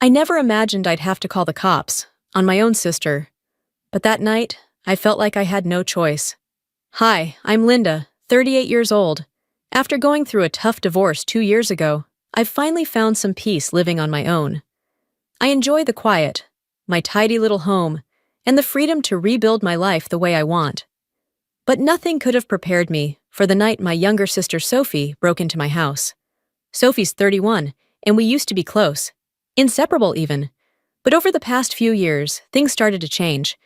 I never imagined I'd have to call the cops on my own sister, but that night, I felt like I had no choice. Hi, I'm Linda, 38 years old. After going through a tough divorce 2 years ago, I've finally found some peace living on my own. I enjoy the quiet, my tidy little home, and the freedom to rebuild my life the way I want. But nothing could have prepared me for the night my younger sister Sophie broke into my house. Sophie's 31, and we used to be close, inseparable even. But over the past few years, things started to change.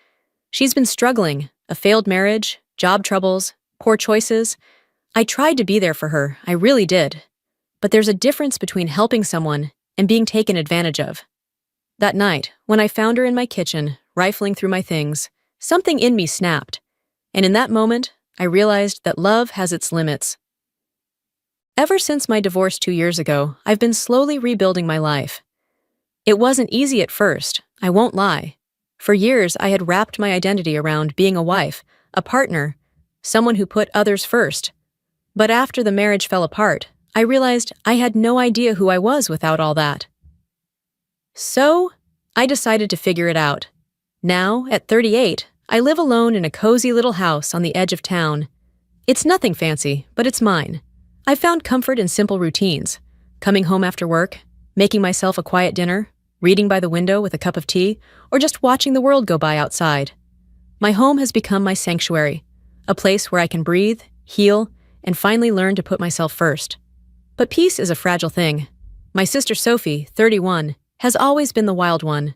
She's been struggling, a failed marriage, job troubles, poor choices. I tried to be there for her, I really did. But there's a difference between helping someone and being taken advantage of. That night, when I found her in my kitchen, rifling through my things, something in me snapped. And in that moment, I realized that love has its limits. Ever since my divorce 2 years ago, I've been slowly rebuilding my life. It wasn't easy at first, I won't lie. For years, I had wrapped my identity around being a wife, a partner, someone who put others first. But after the marriage fell apart, I realized I had no idea who I was without all that. So, I decided to figure it out. Now, at 38, I live alone in a cozy little house on the edge of town. It's nothing fancy, but it's mine. I found comfort in simple routines, coming home after work, making myself a quiet dinner, reading by the window with a cup of tea, or just watching the world go by outside. My home has become my sanctuary, a place where I can breathe, heal, and finally learn to put myself first. But peace is a fragile thing. My sister Sophie, 31, has always been the wild one.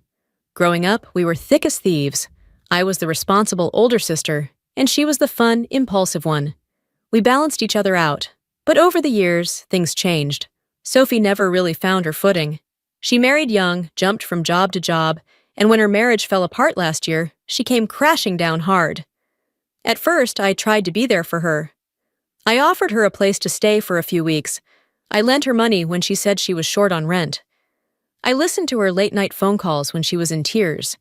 Growing up, we were thick as thieves. I was the responsible older sister, and she was the fun, impulsive one. We balanced each other out, but over the years, things changed. Sophie never really found her footing. She married young, jumped from job to job, and when her marriage fell apart last year, she came crashing down hard. At first, I tried to be there for her. I offered her a place to stay for a few weeks. I lent her money when she said she was short on rent. I listened to her late-night phone calls when she was in tears.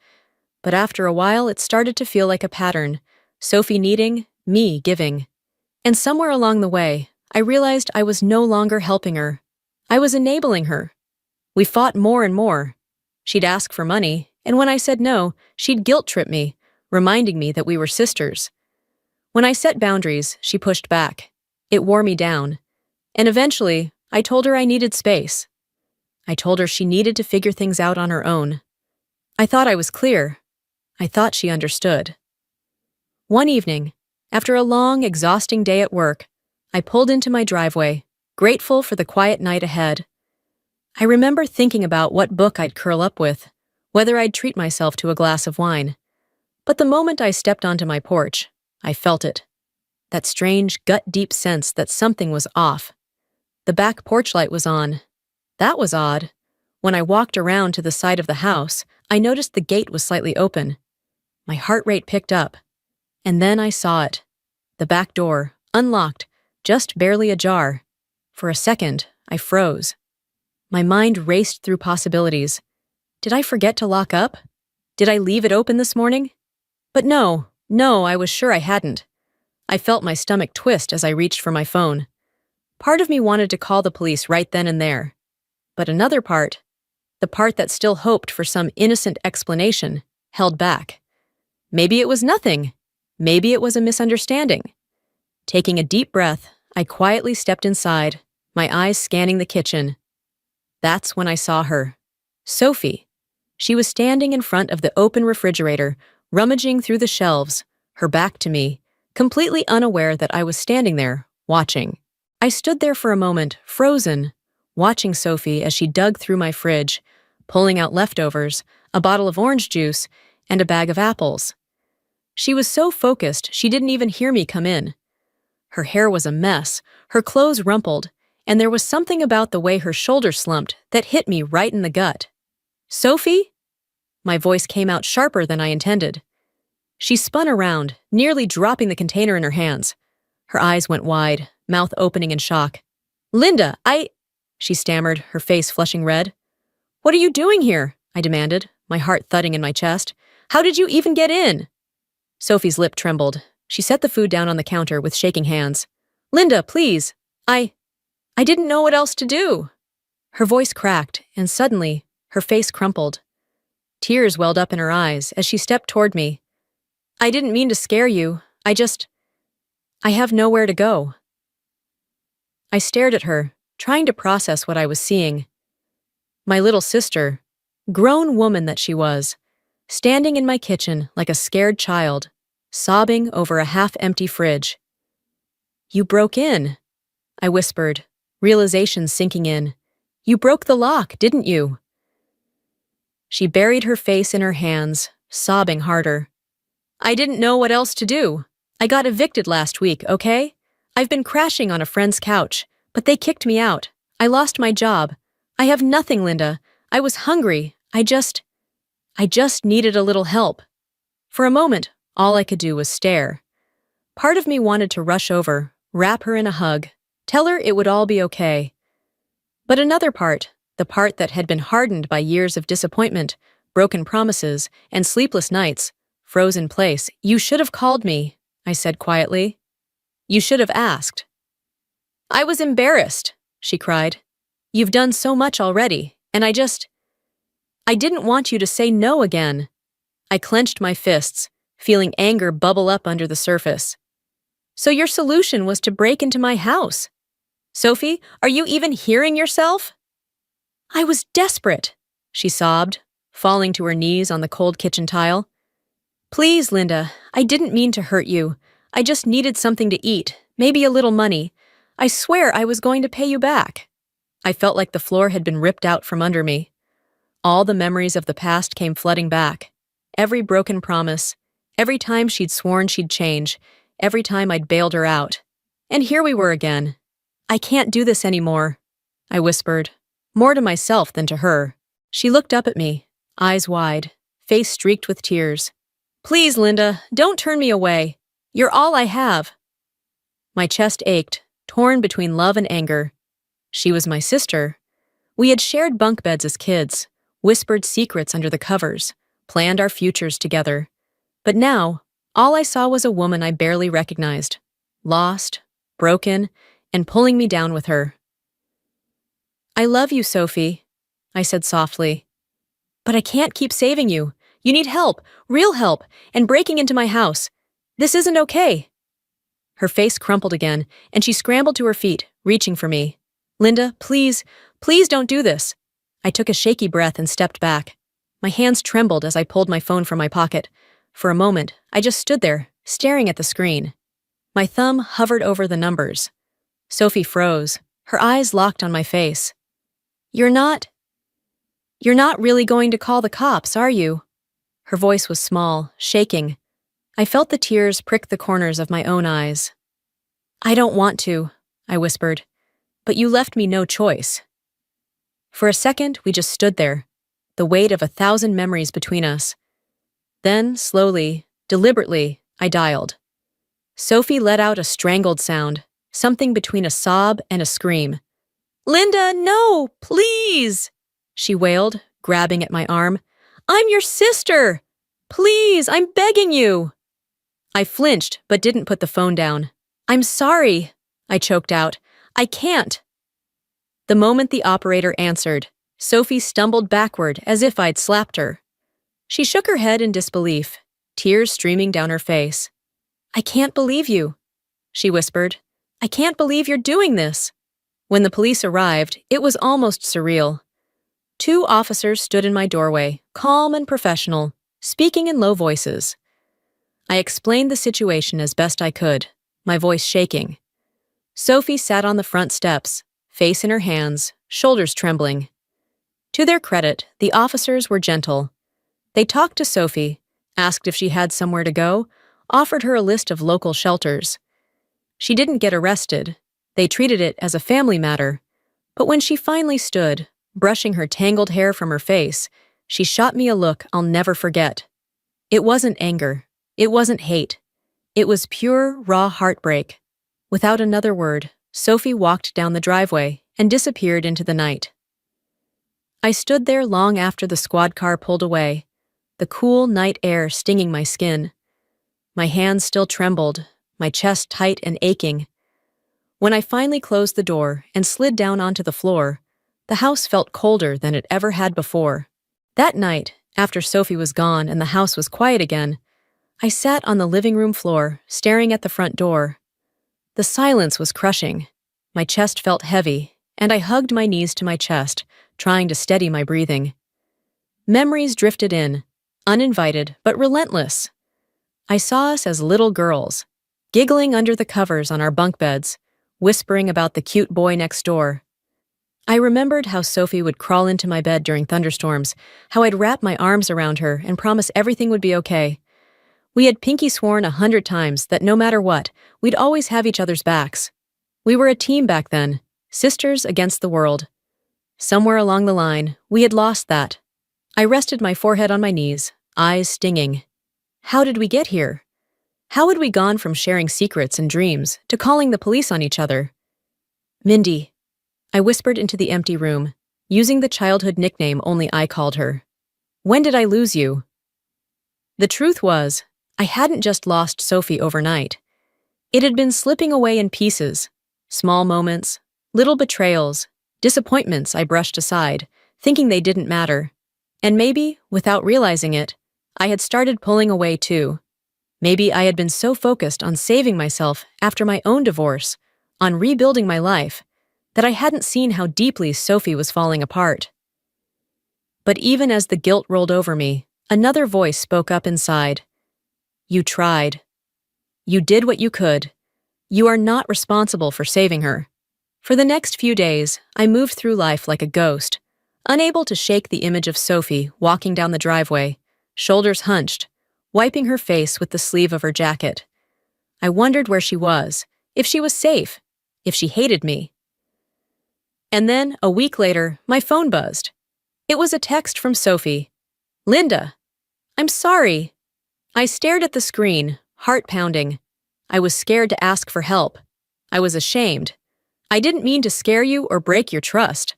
But after a while, it started to feel like a pattern. Sophie needing, me giving. And somewhere along the way, I realized I was no longer helping her. I was enabling her. We fought more and more. She'd ask for money, and when I said no, she'd guilt-trip me, reminding me that we were sisters. When I set boundaries, she pushed back. It wore me down. And eventually, I told her I needed space. I told her she needed to figure things out on her own. I thought I was clear. I thought she understood. One evening, after a long, exhausting day at work, I pulled into my driveway, grateful for the quiet night ahead. I remember thinking about what book I'd curl up with, whether I'd treat myself to a glass of wine. But the moment I stepped onto my porch, I felt it. That strange, gut-deep sense that something was off. The back porch light was on. That was odd. When I walked around to the side of the house, I noticed the gate was slightly open. My heart rate picked up. And then I saw it. The back door, unlocked, just barely ajar. For a second, I froze. My mind raced through possibilities. Did I forget to lock up? Did I leave it open this morning? But no, I was sure I hadn't. I felt my stomach twist as I reached for my phone. Part of me wanted to call the police right then and there. But another part, the part that still hoped for some innocent explanation, held back. Maybe it was nothing. Maybe it was a misunderstanding. Taking a deep breath, I quietly stepped inside, my eyes scanning the kitchen. That's when I saw her. Sophie. She was standing in front of the open refrigerator, rummaging through the shelves, her back to me, completely unaware that I was standing there, watching. I stood there for a moment, frozen, watching Sophie as she dug through my fridge, pulling out leftovers, a bottle of orange juice, and a bag of apples. She was so focused she didn't even hear me come in. Her hair was a mess, her clothes rumpled, and there was something about the way her shoulders slumped that hit me right in the gut. "Sophie?" My voice came out sharper than I intended. She spun around, nearly dropping the container in her hands. Her eyes went wide, mouth opening in shock. "Linda, she stammered, her face flushing red. "What are you doing here?" I demanded, my heart thudding in my chest. "How did you even get in?" Sophie's lip trembled. She set the food down on the counter with shaking hands. "Linda, please. I didn't know what else to do." Her voice cracked, and suddenly, Her face crumpled. Tears welled up in her eyes as she stepped toward me. I didn't mean to scare you. I have nowhere to go. I stared at her, trying to process what I was seeing. My little sister, grown woman that she was, standing in my kitchen like a scared child, sobbing over a half-empty fridge. You broke in, I whispered, realization sinking in. You broke the lock, didn't you? She buried her face in her hands, sobbing harder. I didn't know what else to do. I got evicted last week, okay? I've been crashing on a friend's couch, but they kicked me out. I lost my job. I have nothing, Linda. I was hungry. I just needed a little help. For a moment, all I could do was stare. Part of me wanted to rush over, wrap her in a hug, tell her it would all be okay. But another part, the part that had been hardened by years of disappointment, broken promises, and sleepless nights, froze in place. You should have called me, I said quietly. You should have asked. I was embarrassed, she cried. You've done so much already, and I didn't want you to say no again. I clenched my fists, feeling anger bubble up under the surface. So your solution was to break into my house. Sophie, are you even hearing yourself? I was desperate, she sobbed, falling to her knees on the cold kitchen tile. Please, Linda, I didn't mean to hurt you. I just needed something to eat, maybe a little money. I swear I was going to pay you back. I felt like the floor had been ripped out from under me. All the memories of the past came flooding back. Every broken promise, every time she'd sworn she'd change, every time I'd bailed her out. And here we were again. I can't do this anymore, I whispered, more to myself than to her. She looked up at me, eyes wide, face streaked with tears. Please, Linda, don't turn me away. You're all I have. My chest ached, torn between love and anger. She was my sister. We had shared bunk beds as kids, whispered secrets under the covers, planned our futures together. But now, all I saw was a woman I barely recognized, lost, broken, and pulling me down with her. I love you, Sophie, I said softly. But I can't keep saving you. You need help, real help, and breaking into my house. This isn't okay. Her face crumpled again, and she scrambled to her feet, reaching for me. Linda, please don't do this. I took a shaky breath and stepped back. My hands trembled as I pulled my phone from my pocket. For a moment, I just stood there, staring at the screen. My thumb hovered over the numbers. Sophie froze, her eyes locked on my face. You're not really going to call the cops, are you? Her voice was small, shaking. I felt the tears prick the corners of my own eyes. I don't want to, I whispered, but you left me no choice. For a second, we just stood there, the weight of 1,000 memories between us. Then, slowly, deliberately, I dialed. Sophie let out a strangled sound, something between a sob and a scream. Linda, no, please, she wailed, grabbing at my arm. I'm your sister. Please, I'm begging you. I flinched, but didn't put the phone down. I'm sorry, I choked out. I can't. The moment the operator answered, Sophie stumbled backward as if I'd slapped her. She shook her head in disbelief, tears streaming down her face. I can't believe you, she whispered. I can't believe you're doing this. When the police arrived, it was almost surreal. 2 officers stood in my doorway, calm and professional, speaking in low voices. I explained the situation as best I could, my voice shaking. Sophie sat on the front steps, face in her hands, shoulders trembling. To their credit, the officers were gentle. They talked to Sophie, asked if she had somewhere to go, offered her a list of local shelters. She didn't get arrested. They treated it as a family matter. But when she finally stood, brushing her tangled hair from her face, she shot me a look I'll never forget. It wasn't anger. It wasn't hate. It was pure, raw heartbreak. Without another word, Sophie walked down the driveway and disappeared into the night. I stood there long after the squad car pulled away, the cool night air stinging my skin. My hands still trembled, my chest tight and aching. When I finally closed the door and slid down onto the floor, The house felt colder than it ever had before. That night, after Sophie was gone and the house was quiet again, I sat on the living room floor, staring at the front door. The silence was crushing. My chest felt heavy, and I hugged my knees to my chest, trying to steady my breathing. Memories drifted in, uninvited but relentless. I saw us as little girls, giggling under the covers on our bunk beds, whispering about the cute boy next door. I remembered how Sophie would crawl into my bed during thunderstorms, how I'd wrap my arms around her and promise everything would be okay. We had pinky sworn 100 times that no matter what, we'd always have each other's backs. We were a team back then, sisters against the world. Somewhere along the line, we had lost that. I rested my forehead on my knees, eyes stinging. How did we get here? How had we gone from sharing secrets and dreams to calling the police on each other? Mindy, I whispered into the empty room, using the childhood nickname only I called her. When did I lose you? The truth was, I hadn't just lost Sophie overnight. It had been slipping away in pieces, small moments, little betrayals, disappointments I brushed aside, thinking they didn't matter. And maybe, without realizing it, I had started pulling away too. Maybe I had been so focused on saving myself after my own divorce, on rebuilding my life, that I hadn't seen how deeply Sophie was falling apart. But even as the guilt rolled over me, another voice spoke up inside. You tried. You did what you could. You are not responsible for saving her. For the next few days, I moved through life like a ghost, unable to shake the image of Sophie walking down the driveway, shoulders hunched, wiping her face with the sleeve of her jacket. I wondered where she was, if she was safe, if she hated me. And then, a week later, my phone buzzed. It was a text from Sophie. Linda, I'm sorry. I stared at the screen, heart pounding. I was scared to ask for help. I was ashamed. I didn't mean to scare you or break your trust.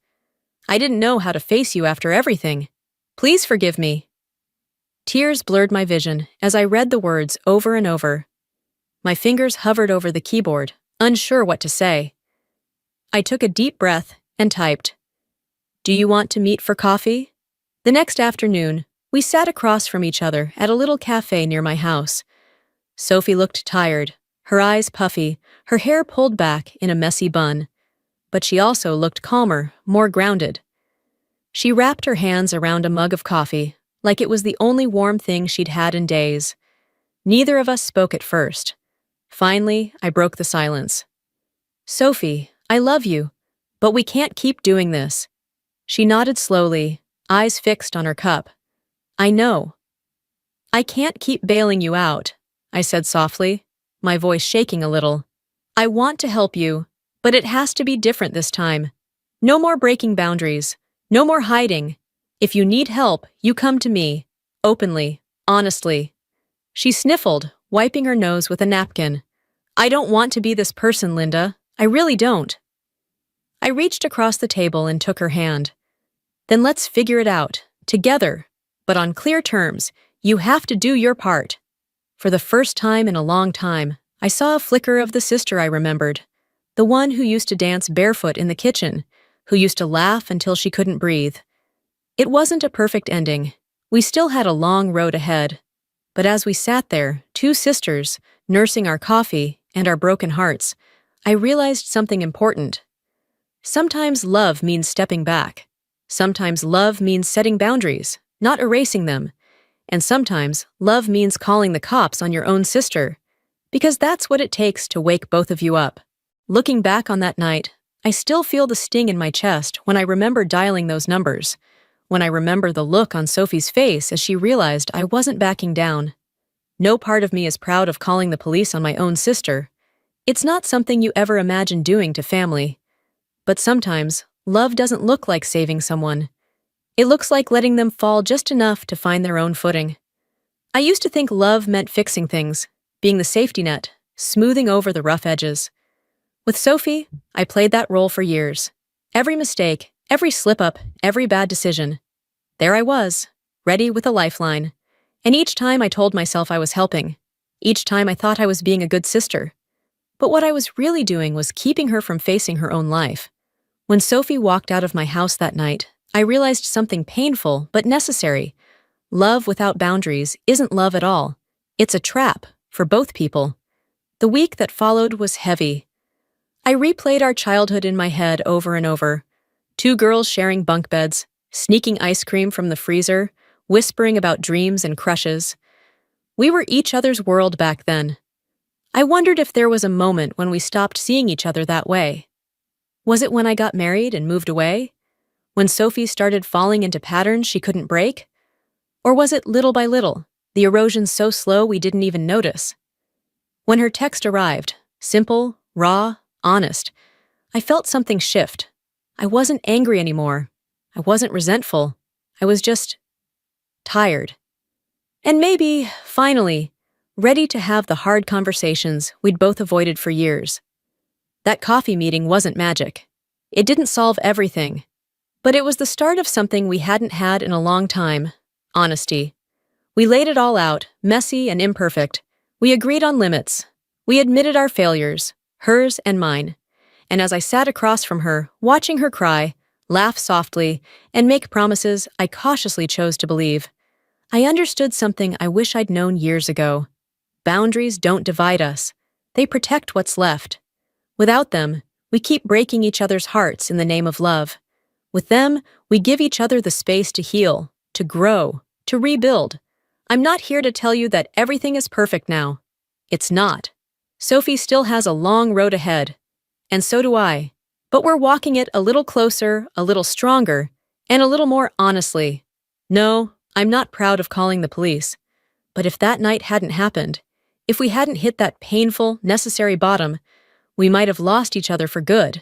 I didn't know how to face you after everything. Please forgive me. Tears blurred my vision as I read the words over and over. My fingers hovered over the keyboard, unsure what to say. I took a deep breath and typed, Do you want to meet for coffee? The next afternoon, we sat across from each other at a little cafe near my house. Sophie looked tired, her eyes puffy, her hair pulled back in a messy bun. But she also looked calmer, more grounded. She wrapped her hands around a mug of coffee, like it was the only warm thing she'd had in days. Neither of us spoke at first. Finally, I broke the silence. Sophie, I love you, but we can't keep doing this. She nodded slowly, eyes fixed on her cup. I know. I can't keep bailing you out, I said softly, my voice shaking a little. I want to help you, but it has to be different this time. No more breaking boundaries, no more hiding. If you need help, you come to me, openly, honestly. She sniffled, wiping her nose with a napkin. I don't want to be this person, Linda. I really don't. I reached across the table and took her hand. Then let's figure it out, together. But on clear terms, you have to do your part. For the first time in a long time, I saw a flicker of the sister I remembered. The one who used to dance barefoot in the kitchen, who used to laugh until she couldn't breathe. It wasn't a perfect ending. We still had a long road ahead. But as we sat there, two sisters, nursing our coffee and our broken hearts, I realized something important. Sometimes love means stepping back. Sometimes love means setting boundaries, not erasing them. And sometimes love means calling the cops on your own sister, because that's what it takes to wake both of you up. Looking back on that night, I still feel the sting in my chest when I remember dialing those numbers, when I remember the look on Sophie's face as she realized I wasn't backing down. No part of me is proud of calling the police on my own sister. It's not something you ever imagine doing to family. But sometimes, love doesn't look like saving someone. It looks like letting them fall just enough to find their own footing. I used to think love meant fixing things, being the safety net, smoothing over the rough edges. With Sophie, I played that role for years. Every mistake, every slip-up, every bad decision. There I was, ready with a lifeline. And each time I told myself I was helping. Each time I thought I was being a good sister. But what I was really doing was keeping her from facing her own life. When Sophie walked out of my house that night, I realized something painful but necessary. Love without boundaries isn't love at all. It's a trap for both people. The week that followed was heavy. I replayed our childhood in my head over and over. Two girls sharing bunk beds, sneaking ice cream from the freezer, whispering about dreams and crushes. We were each other's world back then. I wondered if there was a moment when we stopped seeing each other that way. Was it when I got married and moved away? When Sophie started falling into patterns she couldn't break? Or was it little by little, the erosion so slow we didn't even notice? When her text arrived, simple, raw, honest, I felt something shift. I wasn't angry anymore. I wasn't resentful. I was just tired. And maybe, finally, ready to have the hard conversations we'd both avoided for years. That coffee meeting wasn't magic. It didn't solve everything. But it was the start of something we hadn't had in a long time: honesty. We laid it all out, messy and imperfect. We agreed on limits. We admitted our failures, hers and mine. And as I sat across from her, watching her cry, laugh softly, and make promises I cautiously chose to believe, I understood something I wish I'd known years ago. Boundaries don't divide us. They protect what's left. Without them, we keep breaking each other's hearts in the name of love. With them, we give each other the space to heal, to grow, to rebuild. I'm not here to tell you that everything is perfect now. It's not. Sophie still has a long road ahead. And so do I. But we're walking it a little closer, a little stronger, and a little more honestly. No, I'm not proud of calling the police. But if that night hadn't happened, if we hadn't hit that painful, necessary bottom, we might have lost each other for good.